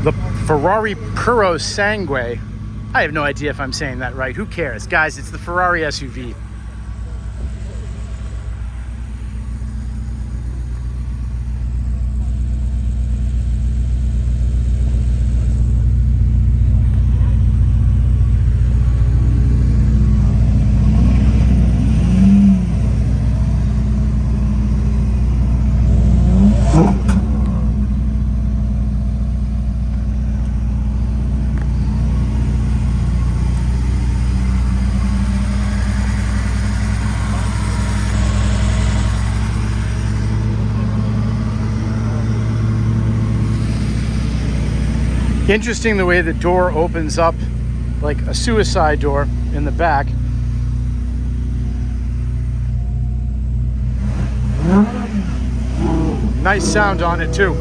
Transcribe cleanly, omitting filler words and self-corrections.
The Ferrari purosangue. I have no idea if I'm saying that right. Who cares? Guys, it's the Ferrari SUV. Interesting the way the door opens up like a suicide door in the back. Nice sound on it too.